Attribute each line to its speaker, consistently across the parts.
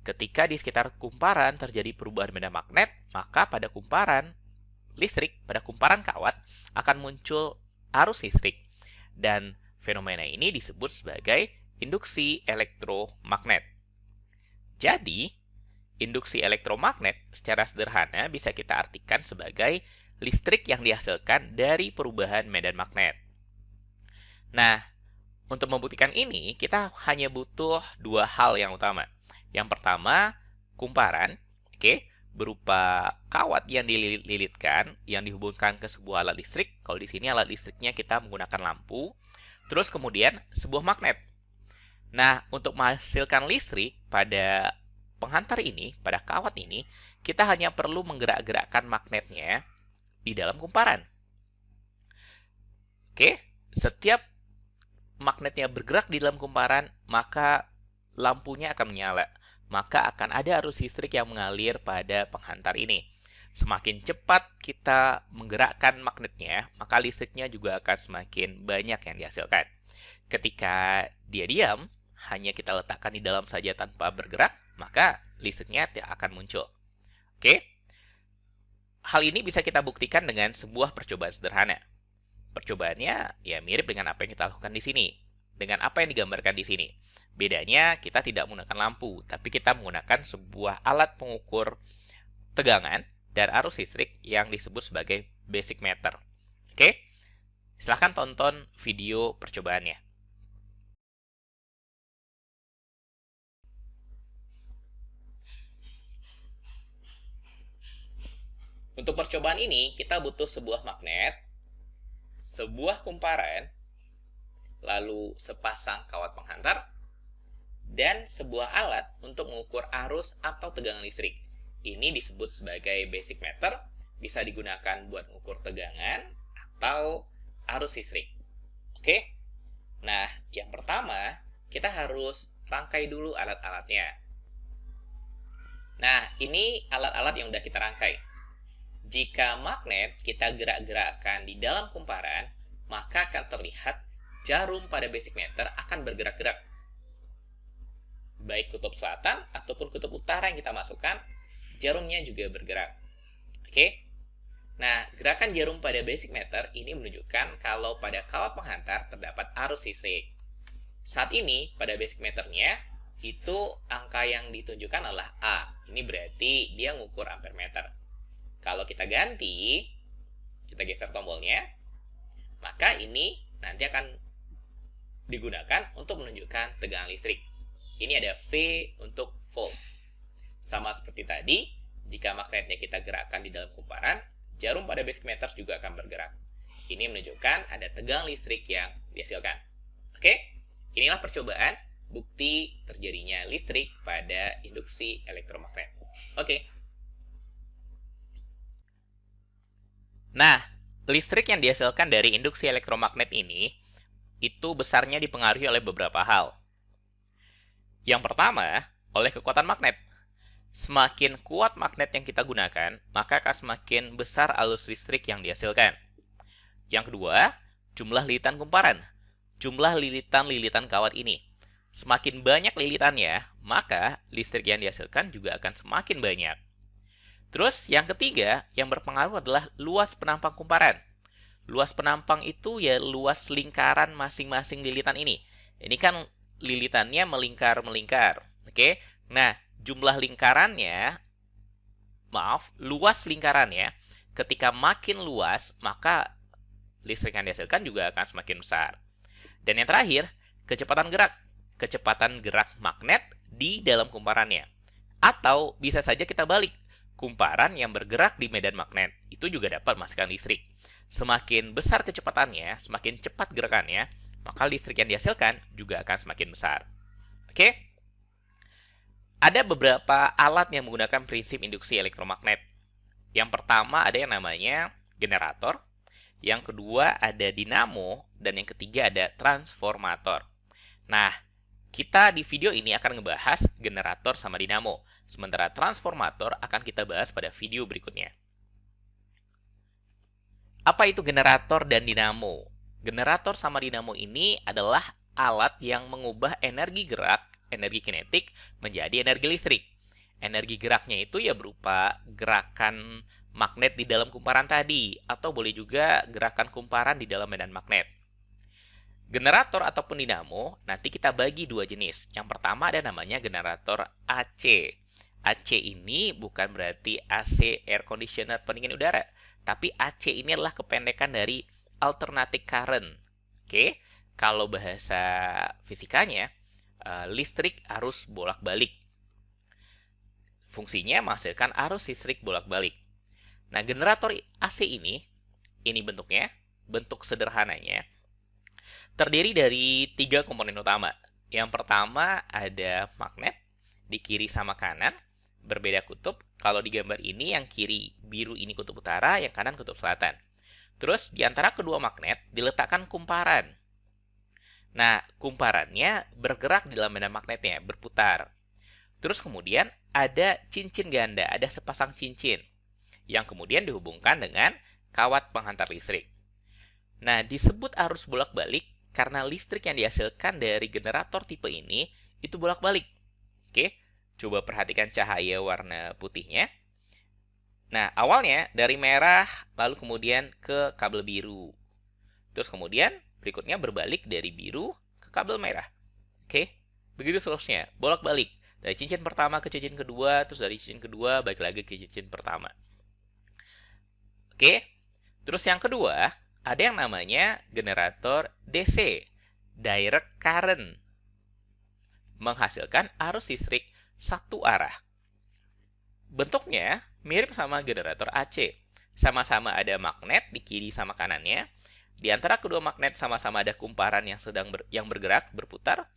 Speaker 1: Ketika di sekitar kumparan terjadi perubahan medan magnet, maka pada kumparan listrik, pada kumparan kawat akan muncul arus listrik. Dan fenomena ini disebut sebagai induksi elektromagnet. Jadi, induksi elektromagnet secara sederhana bisa kita artikan sebagai listrik yang dihasilkan dari perubahan medan magnet. Nah, untuk membuktikan ini, kita hanya butuh dua hal yang utama. Yang pertama, kumparan, berupa kawat yang dililitkan, yang dihubungkan ke sebuah alat listrik. Kalau di sini alat listriknya kita menggunakan lampu. Terus kemudian sebuah magnet. Nah, untuk menghasilkan listrik pada penghantar ini, pada kawat ini, kita hanya perlu menggerak-gerakkan magnetnya di dalam kumparan. Setiap magnetnya bergerak di dalam kumparan, maka lampunya akan menyala. Maka akan ada arus listrik yang mengalir pada penghantar ini. Semakin cepat kita menggerakkan magnetnya, maka listriknya juga akan semakin banyak yang dihasilkan. Ketika dia diam, hanya kita letakkan di dalam saja tanpa bergerak, maka listriknya tidak akan muncul. Hal ini bisa kita buktikan dengan sebuah percobaan sederhana. Percobaannya ya mirip dengan apa yang kita lakukan di sini, dengan apa yang digambarkan di sini. Bedanya kita tidak menggunakan lampu, tapi kita menggunakan sebuah alat pengukur tegangan dan arus listrik yang disebut sebagai basic meter. Silahkan tonton video percobaannya. Untuk percobaan ini, kita butuh sebuah magnet, sebuah kumparan, lalu sepasang kawat penghantar, dan sebuah alat untuk mengukur arus atau tegangan listrik. Ini disebut sebagai basic meter, bisa digunakan buat mengukur tegangan atau arus listrik. Nah, yang pertama, kita harus rangkai dulu alat-alatnya. Nah, ini alat-alat yang udah kita rangkai. Jika magnet kita gerak-gerakkan di dalam kumparan, maka akan terlihat jarum pada basic meter akan bergerak-gerak. Baik kutub selatan ataupun kutub utara yang kita masukkan, jarumnya juga bergerak. Nah, gerakan jarum pada basic meter ini menunjukkan kalau pada kawat penghantar terdapat arus listrik. Saat ini, pada basic meternya, itu angka yang ditunjukkan adalah A. Ini berarti dia mengukur ampere meter. Kalau kita ganti, kita geser tombolnya, maka ini nanti akan digunakan untuk menunjukkan tegangan listrik. Ini ada V untuk volt. Sama seperti tadi, jika magnetnya kita gerakkan di dalam kumparan, jarum pada basic meter juga akan bergerak. Ini menunjukkan ada tegangan listrik yang dihasilkan. Inilah percobaan bukti terjadinya listrik pada induksi elektromagnet. Nah, listrik yang dihasilkan dari induksi elektromagnet ini itu besarnya dipengaruhi oleh beberapa hal. Yang pertama, oleh kekuatan magnet. Semakin kuat magnet yang kita gunakan, maka akan semakin besar arus listrik yang dihasilkan. Yang kedua, jumlah lilitan kumparan. Jumlah lilitan-lilitan kawat ini. Semakin banyak lilitannya, maka listrik yang dihasilkan juga akan semakin banyak. Terus yang ketiga, yang berpengaruh adalah luas penampang kumparan. Luas penampang itu ya luas lingkaran masing-masing lilitan ini. Ini kan lilitannya melingkar-melingkar. Nah, jumlah lingkarannya, luas lingkarannya, ketika makin luas, maka listrik yang dihasilkan juga akan semakin besar. Dan yang terakhir, kecepatan gerak. Kecepatan gerak magnet di dalam kumparannya. Atau bisa saja kita balik. Kumparan yang bergerak di medan magnet itu juga dapat menghasilkan listrik. Semakin besar kecepatannya, semakin cepat gerakannya, maka listrik yang dihasilkan juga akan semakin besar. Ada beberapa alat yang menggunakan prinsip induksi elektromagnet. Yang pertama ada yang namanya generator, yang kedua ada dinamo, dan yang ketiga ada transformator. Nah, kita di video ini akan ngebahas generator sama dinamo. Sementara transformator akan kita bahas pada video berikutnya. Apa itu generator dan dinamo? Generator sama dinamo ini adalah alat yang mengubah energi gerak, energi kinetik, menjadi energi listrik. Energi geraknya itu ya berupa gerakan magnet di dalam kumparan tadi, atau boleh juga gerakan kumparan di dalam medan magnet. Generator ataupun dinamo nanti kita bagi dua jenis. Yang pertama ada namanya generator AC. AC ini bukan berarti AC air conditioner pendingin udara, tapi AC ini adalah kependekan dari alternating current. Oke, kalau bahasa fisikanya listrik arus bolak-balik. Fungsinya menghasilkan arus listrik bolak-balik. Nah, generator AC ini bentuknya, bentuk sederhananya, terdiri dari 3 komponen utama. Yang pertama ada magnet, di kiri sama kanan, berbeda kutub. Kalau di gambar ini yang kiri biru ini kutub utara, yang kanan kutub selatan. Terus di antara kedua magnet diletakkan kumparan. Nah, kumparannya bergerak di dalam medan magnetnya, berputar. Terus kemudian ada cincin ganda, ada sepasang cincin yang kemudian dihubungkan dengan kawat penghantar listrik. Nah, disebut arus bolak-balik karena listrik yang dihasilkan dari generator tipe ini itu bolak-balik. Oke, coba perhatikan cahaya warna putihnya. Nah, awalnya dari merah lalu kemudian ke kabel biru. Terus kemudian berikutnya berbalik dari biru ke kabel merah. Oke, begitu seterusnya, bolak-balik. Dari cincin pertama ke cincin kedua, terus dari cincin kedua balik lagi ke cincin pertama. Oke, terus yang kedua, ada yang namanya generator DC, direct current, menghasilkan arus listrik satu arah. Bentuknya mirip sama generator AC, sama-sama ada magnet di kiri sama kanannya. Di antara kedua magnet sama-sama ada kumparan yang bergerak, berputar.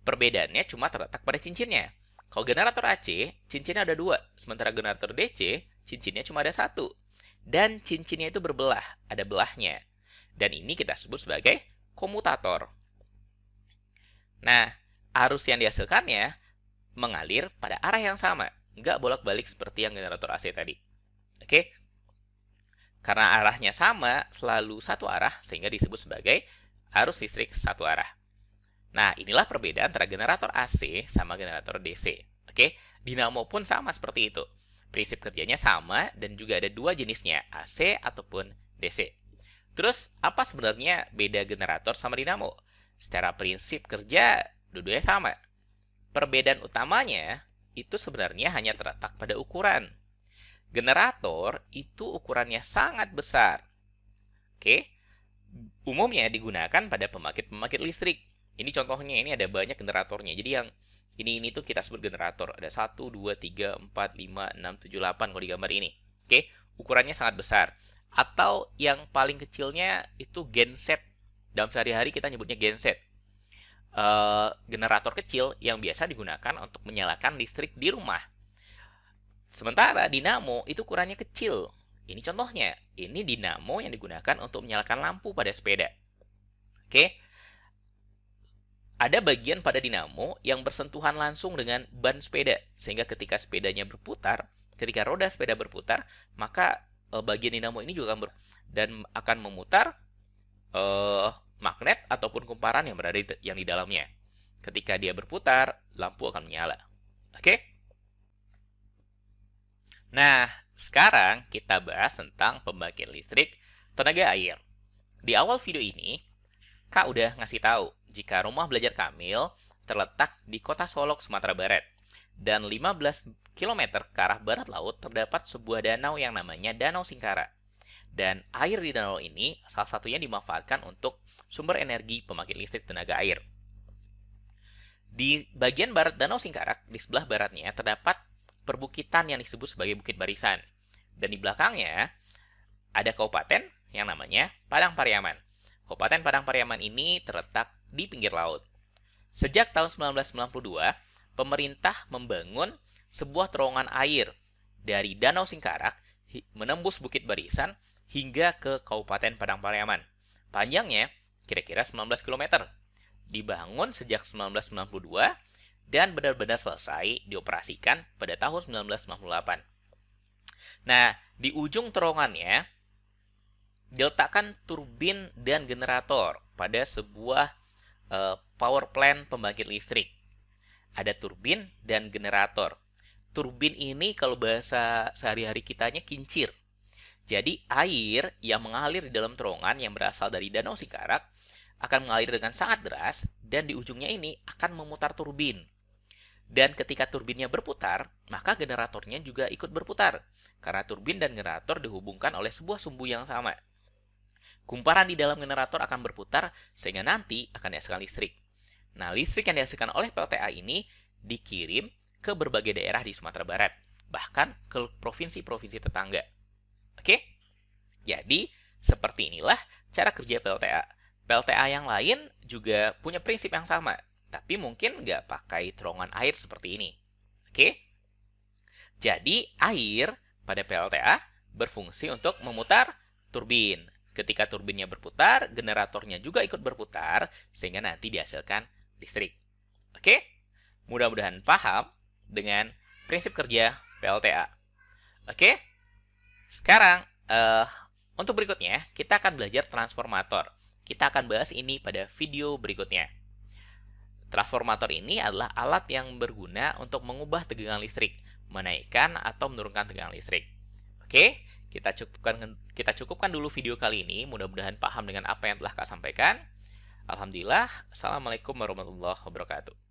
Speaker 1: Perbedaannya cuma terletak pada cincinnya. Kalau generator AC, cincinnya ada 2, sementara generator DC, cincinnya cuma ada 1. Dan cincinnya itu berbelah, ada belahnya. Dan ini kita sebut sebagai komutator. Nah, arus yang dihasilkannya mengalir pada arah yang sama, nggak bolak-balik seperti yang generator AC tadi. Oke? Karena arahnya sama, selalu satu arah, sehingga disebut sebagai arus listrik satu arah. Nah, inilah perbedaan antara generator AC sama generator DC. Oke, dinamo pun sama seperti itu. Prinsip kerjanya sama dan juga ada 2 jenisnya, AC ataupun DC. Terus, apa sebenarnya beda generator sama dinamo? Secara prinsip kerja, dua-duanya sama. Perbedaan utamanya itu sebenarnya hanya terletak pada ukuran. Generator itu ukurannya sangat besar. Oke, umumnya digunakan pada pembangkit-pembangkit listrik. Ini contohnya, ini ada banyak generatornya. Jadi yang ini tuh kita sebut generator. Ada 1, 2, 3, 4, 5, 6, 7, 8 kalau di gambar ini. Oke, ukurannya sangat besar. Atau yang paling kecilnya itu genset. Dalam sehari-hari kita nyebutnya genset. Generator kecil yang biasa digunakan untuk menyalakan listrik di rumah. Sementara dinamo itu ukurannya kecil. Ini contohnya. Ini dinamo yang digunakan untuk menyalakan lampu pada sepeda. Oke. Ada bagian pada dinamo yang bersentuhan langsung dengan ban sepeda, sehingga ketika sepedanya berputar, ketika roda sepeda berputar, maka bagian dinamo ini juga akan memutar magnet ataupun kumparan yang berada yang di dalamnya. Ketika dia berputar, lampu akan menyala. Oke? Nah, sekarang kita bahas tentang pembangkit listrik tenaga air. Di awal video ini, Kak udah ngasih tahu jika rumah belajar Kamil terletak di kota Solok, Sumatera Barat. Dan 15 km ke arah barat laut terdapat sebuah danau yang namanya Danau Singkara. Dan air di danau ini salah satunya dimanfaatkan untuk sumber energi pembangkit listrik tenaga air. Di bagian barat Danau Singkarak, di sebelah baratnya terdapat perbukitan yang disebut sebagai Bukit Barisan. Dan di belakangnya ada kabupaten yang namanya Padang Pariaman. Kabupaten Padang Pariaman ini terletak di pinggir laut. Sejak tahun 1992, pemerintah membangun sebuah terowongan air dari Danau Singkarak menembus Bukit Barisan hingga ke Kabupaten Padang Pariaman. Panjangnya kira-kira 19 km. Dibangun sejak 1992 dan benar-benar selesai dioperasikan pada tahun 1998. Nah, di ujung terowongannya diletakkan turbin dan generator pada sebuah power plant pembangkit listrik. Ada turbin dan generator. turbin ini kalau bahasa sehari-hari kitanya kincir. Jadi air yang mengalir di dalam terowongan yang berasal dari Danau Singkarak akan mengalir dengan sangat deras dan di ujungnya ini akan memutar turbin. Dan ketika turbinnya berputar, maka generatornya juga ikut berputar. Karena turbin dan generator dihubungkan oleh sebuah sumbu yang sama. Kumparan di dalam generator akan berputar sehingga nanti akan dihasilkan listrik. Nah, listrik yang dihasilkan oleh PLTA ini dikirim ke berbagai daerah di Sumatera Barat, bahkan ke provinsi-provinsi tetangga. Oke? Jadi, seperti inilah cara kerja PLTA. PLTA yang lain juga punya prinsip yang sama, tapi mungkin nggak pakai terowongan air seperti ini. Oke? Jadi, air pada PLTA berfungsi untuk memutar turbin. Ketika turbinnya berputar, generatornya juga ikut berputar, sehingga nanti dihasilkan listrik. Oke? Mudah-mudahan paham dengan prinsip kerja PLTA. Oke? Sekarang, untuk berikutnya, kita akan belajar transformator. Kita akan bahas ini pada video berikutnya. Transformator ini adalah alat yang berguna untuk mengubah tegangan listrik, menaikkan atau menurunkan tegangan listrik. Oke, kita cukupkan dulu video kali ini. Mudah-mudahan paham dengan apa yang telah Kak sampaikan. Alhamdulillah. Assalamualaikum warahmatullahi wabarakatuh.